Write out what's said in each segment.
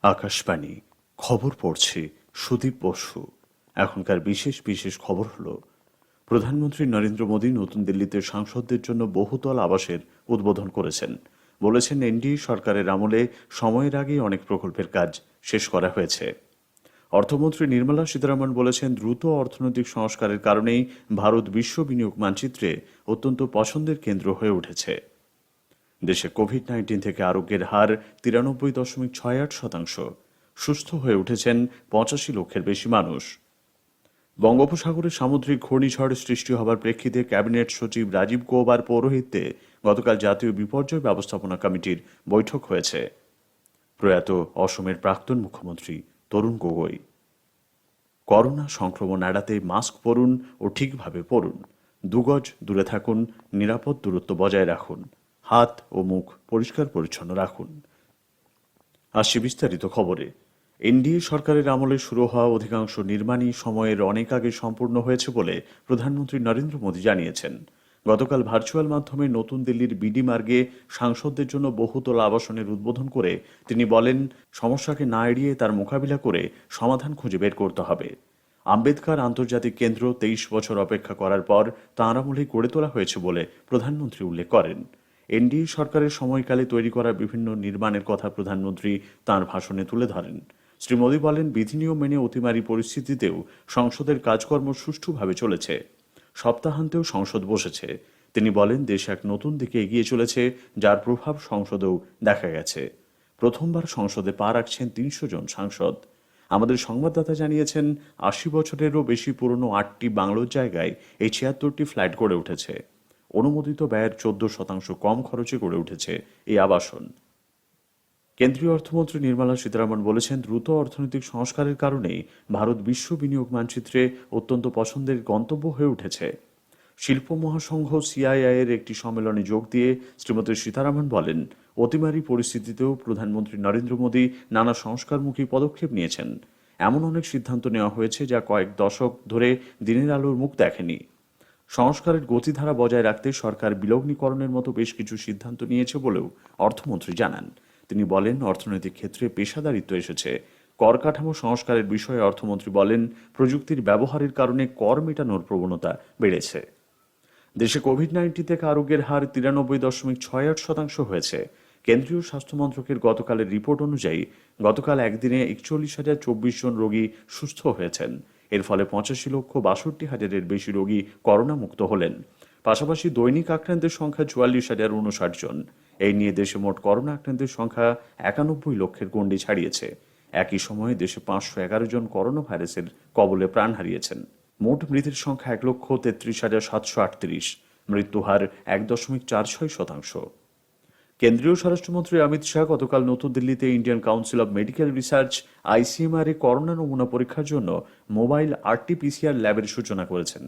আকাশবাণী খবর পড়ছে সুদীপ বসু। এখনকার বিশেষ বিশেষ খবর হলো, প্রধানমন্ত্রী নরেন্দ্র মোদী নতুন দিল্লিতে সাংসদদের জন্য বহুতল আবাসের উদ্বোধন করেছেন। বলেছেন, এনডিএ সরকারের আমলে সময়ের আগেই অনেক প্রকল্পের কাজ শেষ করা হয়েছে। অর্থমন্ত্রী নির্মলা সীতারামন বলেছেন, দ্রুত অর্থনৈতিক সংস্কারের কারণেই ভারত বিশ্ব বিনিয়োগ মানচিত্রে অত্যন্ত পছন্দের কেন্দ্র হয়ে উঠেছে। দেশে কোভিড-19 থেকে আরোগ্যের হার 93.68%। সুস্থ হয়ে উঠেছেন 85 লক্ষের বেশি মানুষ। বঙ্গোপসাগরে সামুদ্রিক ঘূর্ণিঝড় সৃষ্টি হবার প্রেক্ষিতে ক্যাবিনেট সচিব রাজীব গৌবার পৌরোহিত্যে গতকাল জাতীয় বিপর্যয় ব্যবস্থাপনা কমিটির বৈঠক হয়েছে। প্রয়াত অসমের প্রাক্তন মুখ্যমন্ত্রী তরুণ গগৈ। করোনা সংক্রমণ এড়াতে মাস্ক পরুন ও ঠিকভাবে পরুন। 2 গজ দূরে থাকুন, নিরাপদ দূরত্ব বজায় রাখুন, হাত ও মুখ পরিষ্কার পরিচ্ছন্ন রাখুন। আসছে বিস্তারিত খবরে। এনডিএ সরকারের আমলে শুরু হওয়া অধিকাংশ নির্মাণই সময়ের অনেক আগে সম্পূর্ণ হয়েছে বলে প্রধানমন্ত্রী নরেন্দ্র মোদী জানিয়েছেন। গতকাল ভার্চুয়াল মাধ্যমে নতুন দিল্লির বিডি মার্গে সাংসদদের জন্য বহুতল আবাসনের উদ্বোধন করে তিনি বলেন, সমস্যাকে না এড়িয়ে তার মোকাবিলা করে সমাধান খুঁজে বের করতে হবে। আম্বেদকর আন্তর্জাতিক কেন্দ্র 23 বছর অপেক্ষা করার পর তাঁর আমলেই গড়ে তোলা হয়েছে বলে প্রধানমন্ত্রী উল্লেখ করেন। এনডিএ সরকারের সময়কালে তৈরি করা বিভিন্ন নির্মাণের কথা প্রধানমন্ত্রী তাঁর ভাষণে তুলে ধরেন। শ্রী মোদী বলেন, বিধিনিয়ম মেনে অতিমারী পরিস্থিতিতেও সংসদের কাজকর্ম সুষ্ঠুভাবে চলেছে। সপ্তাহান্তেও সংসদ বসেছে। তিনি বলেন, দেশ এক নতুন দিকে এগিয়ে চলেছে, যার প্রভাব সংসদেও দেখা গেছে। প্রথমবার সংসদে পা রাখছেন 300 জন সাংসদ। আমাদের সংবাদদাতা জানিয়েছেন, 80 বছরেরও বেশি পুরনো 8টি বাংলোর জায়গায় এই 76টি ফ্ল্যাট গড়ে উঠেছে। অনুমোদিত ব্যয়ের 14% কম খরচে গড়ে উঠেছে এই আবাসন। কেন্দ্রীয় অর্থমন্ত্রী নির্মলা সীতারামন বলেছেন, দ্রুত অর্থনৈতিক সংস্কারের কারণেই ভারত বিশ্ব বিনিয়োগ মানচিত্রে অত্যন্ত পছন্দের গন্তব্য হয়ে উঠেছে। শিল্প মহাসংঘ সিআইআই এর একটি সম্মেলনে যোগ দিয়ে শ্রীমতী সীতারামন বলেন, অতিমারী পরিস্থিতিতেও প্রধানমন্ত্রী নরেন্দ্র মোদী নানা সংস্কারমুখী পদক্ষেপ নিয়েছেন। এমন অনেক সিদ্ধান্ত নেওয়া হয়েছে যা কয়েক দশক ধরে দিনের আলোর মুখ দেখেনি। সংস্কারের গতিধারা বজায় রাখতে সরকার বিলগ্নীকরণের মতো বেশ কিছু সিদ্ধান্ত নিয়েছে বলেও অর্থমন্ত্রী জানান। তিনি বলেন, অর্থনৈতিক ক্ষেত্রে পেশাদারিত্ব এসেছে। কর কাঠামো সংস্কারের বিষয়ে অর্থমন্ত্রী বলেন, প্রযুক্তির ব্যবহারের কারণে কর মেটানোর প্রবণতা বেড়েছে। দেশে কোভিড-19 থেকে আরোগ্যের হার 93.68% হয়েছে। কেন্দ্রীয় স্বাস্থ্য মন্ত্রকের গতকালের রিপোর্ট অনুযায়ী গতকাল একদিনে 41,024 জন রোগী সুস্থ হয়েছেন। এর ফলে 85,62,000-এর বেশি রোগী করোনা মুক্ত হলেন। পাশাপাশি দৈনিক আক্রান্তের সংখ্যা 44,059 জন। এই নিয়ে দেশে মোট করোনা আক্রান্তের সংখ্যা 91 লক্ষের গণ্ডি ছাড়িয়েছে। একই সময়ে দেশে 511 জন করোনা ভাইরাসের কবলে প্রাণ হারিয়েছেন। মোট মৃতের সংখ্যা 1,33,738। মৃত্যু হার 1.46%। কেন্দ্রীয় স্বরাষ্ট্রমন্ত্রী অমিত শাহ গতকাল নতুন দিল্লিতে Indian council of medical research ICMR A corona নমুনা পরীক্ষার জন্য মোবাইল আরটি-পিসিআর ল্যাবের সূচনা করেছেন।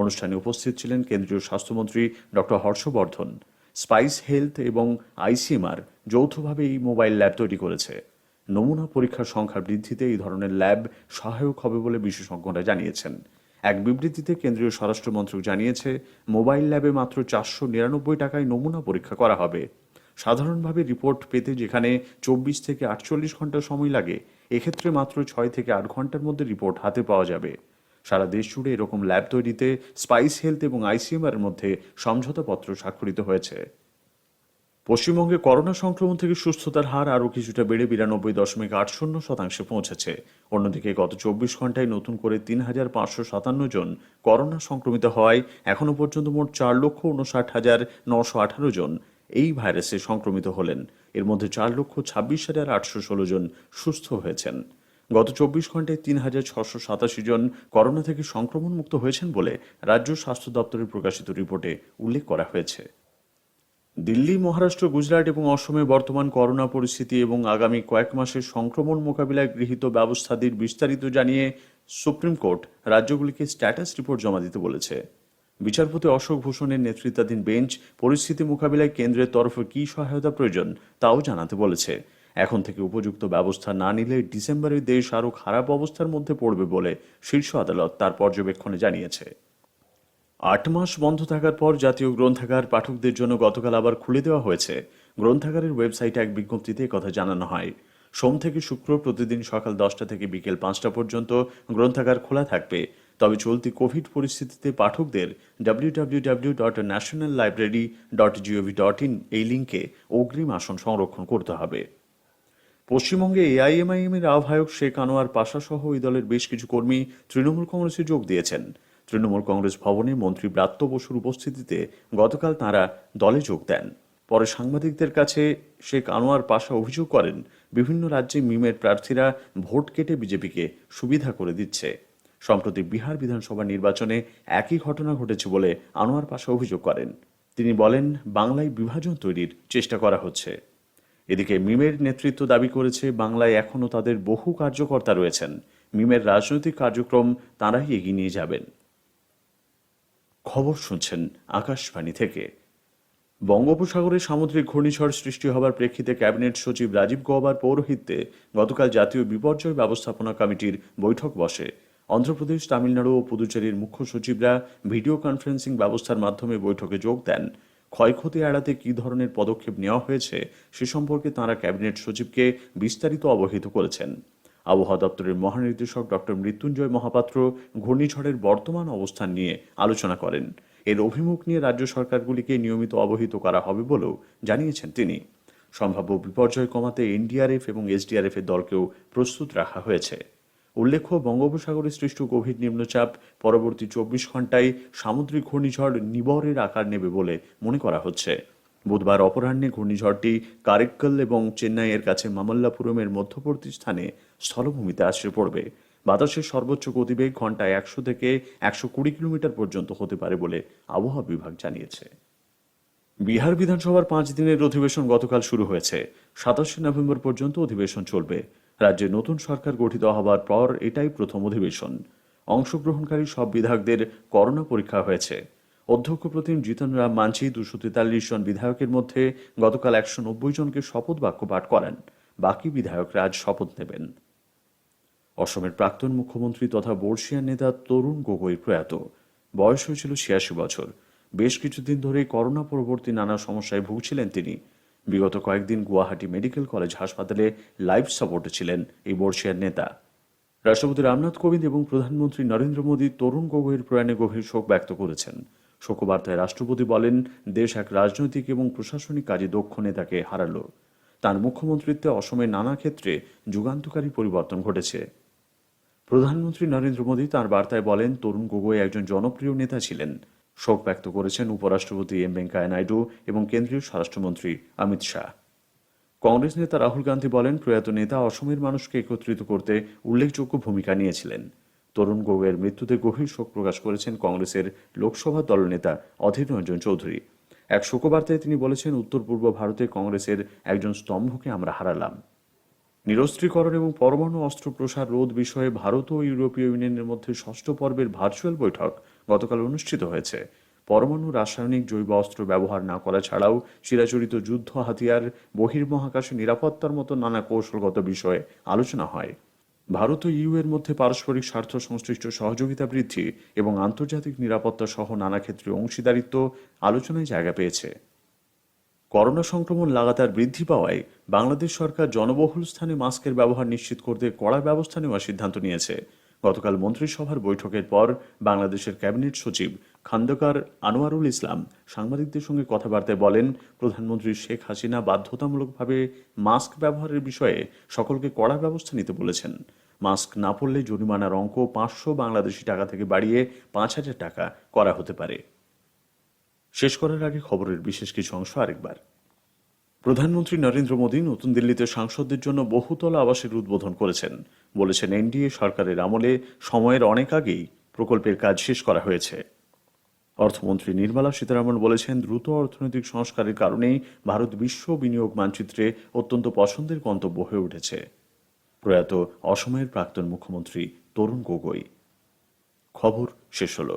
অনুষ্ঠানে উপস্থিত ছিলেন কেন্দ্রীয় স্বাস্থ্যমন্ত্রী ডক্টর হর্ষবর্ধন। স্পাইস হেলথ এবং আইসিএমআর যৌথভাবে এই মোবাইল ল্যাব তৈরি করেছে। নমুনা পরীক্ষার সংখ্যা বৃদ্ধিতে এই ধরনের ল্যাব সহায়ক হবে বলে বিশেষজ্ঞরা জানিয়েছেন। এক বিবৃতিতে কেন্দ্রীয় স্বরাষ্ট্র মন্ত্রক জানিয়েছে, মোবাইল ল্যাবে মাত্র 499 টাকায় নমুনা পরীক্ষা করা হবে। সাধারণভাবে রিপোর্ট পেতে যেখানে 24 থেকে 48 ঘন্টা সময় লাগে, এক্ষেত্রে মাত্র 6 থেকে 8 ঘন্টার মধ্যে রিপোর্ট হাতে পাওয়া যাবে। সারা দেশ জুড়ে এরকম ল্যাব তৈরিতে স্পাইস হেলথ এবং আইসিএমআর এর মধ্যে সমঝোতাপত্র স্বাক্ষরিত হয়েছে। পশ্চিমবঙ্গে করোনা সংক্রমণ থেকে সুস্থতার হার আরও কিছুটা বেড়ে 92.80% পৌঁছেছে। অন্যদিকে গত 24 ঘন্টায় নতুন করে 3,557 জন করোনা সংক্রমিত হওয়ায় এখনও পর্যন্ত মোট 4,59,918 জন এই ভাইরাসে সংক্রমিত হলেন। এর মধ্যে 4,26,816 জন সুস্থ হয়েছেন। গত 24 ঘন্টায় 3,687 জন করোনা থেকে সংক্রমণ মুক্ত হয়েছেন বলে রাজ্য স্বাস্থ্য দপ্তরের প্রকাশিত রিপোর্টে উল্লেখ করা হয়েছে। দিল্লি, মহারাষ্ট্র, গুজরাট এবং অসমে বর্তমান করোনা পরিস্থিতি এবং আগামী কয়েক মাসের সংক্রমণ মোকাবিলায় গৃহীত ব্যবস্থাদির বিস্তারিত জানিয়ে সুপ্রিম কোর্ট রাজ্যগুলিকে স্ট্যাটাস রিপোর্ট জমা দিতে বলেছে। বিচারপতি অশোক ভূষণের নেতৃত্বাধীন বেঞ্চ পরিস্থিতি মোকাবিলায় কেন্দ্রের তরফে কী সহায়তা প্রয়োজন তাও জানাতে বলেছে। এখন থেকে উপযুক্ত ব্যবস্থা না নিলে ডিসেম্বরে দেশ আরও খারাপ অবস্থার মধ্যে পড়বে বলে শীর্ষ আদালত তার পর্যবেক্ষণে জানিয়েছে। 8 মাস বন্ধ থাকার পর জাতীয় গ্রন্থাগার পাঠকদের জন্য গতকাল আবার খুলে দেওয়া হয়েছে। গ্রন্থাগারের ওয়েবসাইটে এক বিজ্ঞপ্তিতে কথা জানানো হয়। সোম থেকে শুক্র প্রতিদিন সকাল 10টা থেকে বিকেল 5টা পর্যন্ত গ্রন্থাগার খোলা থাকবে। তবে চলতি কোভিড পরিস্থিতিতে পাঠকদের www.nationallibrary.gov.in এই লিঙ্কে অগ্রিম আসন সংরক্ষণ করতে হবে। পশ্চিমবঙ্গে এআইএমআইএম এর আহ্বায়ক শেখ আনোয়ার পাশা সহ ওই দলের বেশ কিছু কর্মী তৃণমূল কংগ্রেসে যোগ দিয়েছেন। তৃণমূল কংগ্রেস ভবনে মন্ত্রী ব্রাত্য বসুর উপস্থিতিতে গতকাল তাঁরা দলে যোগ দেন। পরে সাংবাদিকদের কাছে শেখ আনোয়ার পাশা অভিযোগ করেন, বিভিন্ন রাজ্যে মিমের প্রার্থীরা ভোট কেটে বিজেপিকে সুবিধা করে দিচ্ছে। সম্প্রতি বিহার বিধানসভা নির্বাচনে একই ঘটনা ঘটেছে বলে আনোয়ার পাশা অভিযোগ করেন। তিনি বলেন, বাংলায় বিভাজন তৈরির চেষ্টা করা হচ্ছে। এদিকে মিমের নেতৃত্ব দাবি করেছে, বাংলায় এখনও তাদের বহু কার্যকর্তা রয়েছেন। মিমের রাজনৈতিক কার্যক্রম তাঁরাই এগিয়ে নিয়ে যাবেন। খবর শুনছেন আকাশবাণী থেকে। বঙ্গোপসাগরে সামুদ্রিক ঘূর্ণিঝড় সৃষ্টি হবার প্রেক্ষিতে ক্যাবিনেট সচিব রাজীব গৌবার পৌরোহিত্যে গতকাল জাতীয় বিপর্যয় ব্যবস্থাপনা কমিটির বৈঠক বসে। অন্ধ্রপ্রদেশ, তামিলনাড়ু ও পুদুচেরির মুখ্য সচিবরা ভিডিও কনফারেন্সিং ব্যবস্থার মাধ্যমে বৈঠকে যোগ দেন। ক্ষয়ক্ষতি এড়াতে কী ধরনের পদক্ষেপ নেওয়া হয়েছে সে সম্পর্কে তাঁরা ক্যাবিনেট সচিবকে বিস্তারিত অবহিত করেছেন। আবহাওয়া দপ্তরের মহানির্দেশক ডক্টর মৃত্যুঞ্জয় মহাপাত্র ঘূর্ণিঝড়ের বর্তমান অবস্থান নিয়ে আলোচনা করেন। এর অভিমুখ নিয়ে রাজ্য সরকারগুলিকে নিয়মিত অবহিত করা হবে বলেও জানিয়েছেন তিনি। সম্ভাব্য বিপর্যয় কমাতে এনডিআরএফ এবং এসডিআরএফ এর দলকেও প্রস্তুত রাখা হয়েছে। উল্লেখ্য, বঙ্গোপসাগরে সৃষ্ট গভীর নিম্নচাপ পরবর্তী 24 ঘণ্টায় সামুদ্রিক ঘূর্ণিঝড় নিবরের আকার নেবে বলে মনে করা হচ্ছে। বুধবার অপরাহ্নে ঘূর্ণিঝড়টি কারিক্কল এবং চেন্নাইয়ের কাছে মামল্লাপুরমের মধ্যবর্তী স্থানে স্থলভূমিতে আছড়ে পড়বে। বাতাসের সর্বোচ্চ গতিবেগ ঘন্টায় 100 থেকে 120 কিলোমিটার পর্যন্ত হতে পারে বলে আবহাওয়া বিভাগ জানিয়েছে। বিহার বিধানসভার 5 দিনের অধিবেশন গতকাল শুরু হয়েছে। 27 নভেম্বর পর্যন্ত অধিবেশন চলবে। রাজ্যে নতুন সরকার গঠিত হবার পর এটাই প্রথম অধিবেশন। অংশগ্রহণকারী সব বিধায়কদের করোনা পরীক্ষা হয়েছে। অধ্যক্ষ প্রতিম জিতন রাম মাঞ্ঝি 243 জন বিধায়কের মধ্যে গতকাল 190 জনকে শপথ বাক্য পাঠ করান। বাকি বিধায়করা আজ শপথ নেবেন। অসমের প্রাক্তন মুখ্যমন্ত্রী তথা বর্ষিয়ান নেতা তরুণ গগৈ প্রয়াত। বয়স হয়েছিল 86 বছর। বেশ কিছুদিন ধরে করোনা পরবর্তী নানা সমস্যায় ভুগছিলেন তিনি। বিগত কয়েকদিন গুয়াহাটি মেডিকেল কলেজ হাসপাতালে লাইফ সাপোর্টে ছিলেন এই বর্ষিয়ান নেতা। রাষ্ট্রপতি রামনাথ কোবিন্দ এবং প্রধানমন্ত্রী নরেন্দ্র মোদী তরুণ গগৈয়ের প্রয়াণে গভীর শোক ব্যক্ত করেছেন। শোকবার্তায় রাষ্ট্রপতি বলেন, দেশ এক রাজনৈতিক এবং প্রশাসনিক কাজে দক্ষ নেতাকে হারালো। তাঁর মুখ্যমন্ত্রীত্বে অসমের নানা ক্ষেত্রে যুগান্তকারী পরিবর্তন ঘটেছে। প্রধানমন্ত্রী নরেন্দ্র মোদী তাঁর বার্তায় বলেন, তরুণ গগৈ একজন জনপ্রিয় নেতা ছিলেন। শোক ব্যক্ত করেছেন উপরাষ্ট্রপতি এম ভেঙ্কাইয়া নাইডু এবং কেন্দ্রীয় স্বরাষ্ট্রমন্ত্রী অমিত শাহ। কংগ্রেস নেতা রাহুল গান্ধী বলেন, প্রয়াত নেতা অসমের মানুষকে একত্রিত করতে উল্লেখযোগ্য ভূমিকা নিয়েছিলেন। তরুণ গগৈয়ের মৃত্যুতে গভীর শোক প্রকাশ করেছেন কংগ্রেসের লোকসভা দলনেতা অধীর রঞ্জন চৌধুরী। এক শোকবার্তায় তিনি বলেছেন, উত্তর পূর্ব ভারতে কংগ্রেসের একজন স্তম্ভকে আমরা হারালাম। নিরস্ত্রীকরণ এবং পরমাণু অস্ত্র প্রসার রোধ বিষয়ে ভারত ও ইউরোপীয় ইউনিয়নের মধ্যে 6ষ্ঠ পর্বের ভার্চুয়াল বৈঠক গতকাল অনুষ্ঠিত হয়েছে। পরমাণু, রাসায়নিক, জৈব অস্ত্র ব্যবহার না করা ছাড়াও চিরাচরিত যুদ্ধ হাতিয়ার, বহির্মহাকাশে নিরাপত্তার মতো নানা কৌশলগত বিষয়ে আলোচনা হয়। ভারত ও ইউ এর মধ্যে পারস্পরিক স্বার্থ সংশ্লিষ্ট সহযোগিতা বৃদ্ধি এবং আন্তর্জাতিক নিরাপত্তা সহ নানা ক্ষেত্রে অংশীদারিত্ব আলোচনায় জায়গা পেয়েছে। করোনা সংক্রমণ লাগাতার বৃদ্ধি পাওয়ায় বাংলাদেশ সরকার জনবহুল স্থানে মাস্কের ব্যবহার নিশ্চিত করতে কড়া ব্যবস্থা নেওয়ার সিদ্ধান্ত নিয়েছে। গতকাল মন্ত্রিসভার বৈঠকের পর বাংলাদেশের ক্যাবিনেট সচিব খন্দকার আনোয়ারুল ইসলাম সাংবাদিকদের সঙ্গে কথাবার্তায় বলেন, প্রধানমন্ত্রী শেখ হাসিনা বাধ্যতামূলকভাবে মাস্ক ব্যবহারের বিষয়ে সকলকে কড়া ব্যবস্থা নিতে বলেছেন। মাস্ক না পরলে জরিমানার অঙ্ক 500 বাংলাদেশি টাকা থেকে বাড়িয়ে 5000 টাকা করা হতে পারে। শেষ করার আগে খবরের বিশেষ কিছু অংশ আরেকবার। প্রধানমন্ত্রী নরেন্দ্র মোদী নতুন দিল্লিতে সাংসদদের জন্য বহুতলা আবাসের উদ্বোধন করেছেন। বলেছেন, এনডিএ সরকারের আমলে সময়ের অনেক আগেই প্রকল্পের কাজ শেষ করা হয়েছে। অর্থমন্ত্রী নির্মলা সীতারামন বলেছেন, দ্রুত অর্থনৈতিক সংস্কারের কারণেই ভারত বিশ্ব বিনিয়োগ মানচিত্রে অত্যন্ত পছন্দের গন্তব্য হয়ে উঠেছে। প্রয়াত অসমের প্রাক্তন মুখ্যমন্ত্রী তরুণ গগৈ। খবর শেষ হলো।